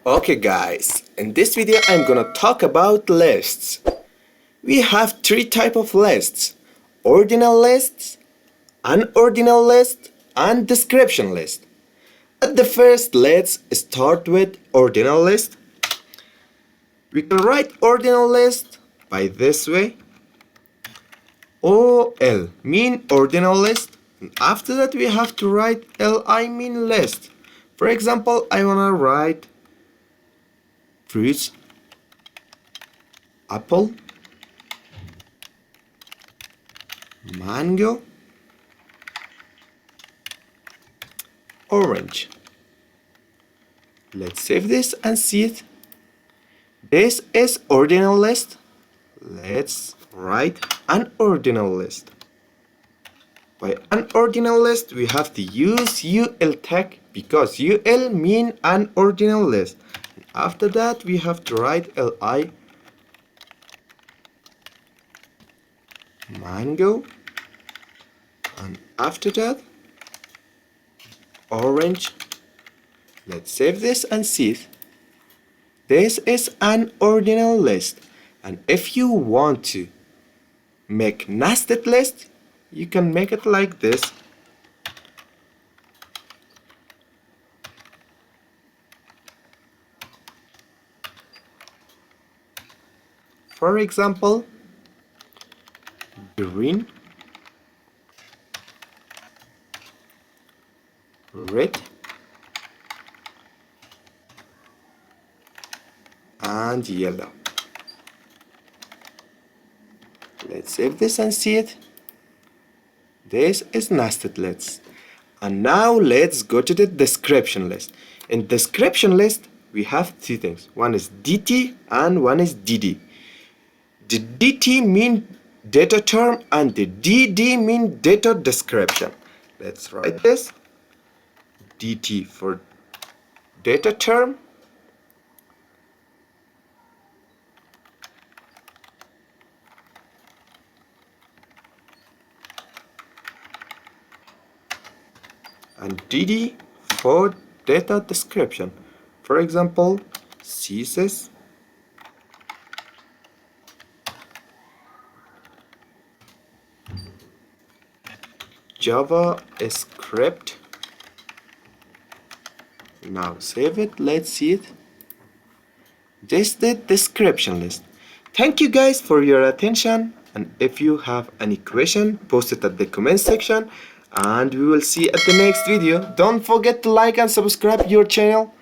Okay guys, in this video I'm gonna talk about lists. We have three types of lists: ordinal lists, unordinal list, and description list. At the first, let's start with ordinal list. We can write ordinal list by this way. OL mean ordinal list, and after that we have to write LI mean list. For example, I wanna write fruits, apple, mango, orange. Let's save this and see it. This is ordinal list. Let's write an ordinal list. By an ordinal list, we have to use UL tag because UL mean an ordinal list. After that, we have to write LI mango, and after that orange. Let's save this and see it. This is an ordinal list, and if you want to make nested list, you can make it like this. For example, green, red, and yellow. Let's save this and see it. This is nested lists. And now let's go to the description list. In description list, we have two things. One is DT and one is DD. The DT mean data term and the DD mean data description. Let's write this. DT for data term, and DD for data description. For example, CSS, JavaScript. Now save it, let's see it. This is the description list. Thank you guys for your attention, and if you have any question, post it at the comment section, and we will see you at the next video. Don't forget to like and subscribe your channel.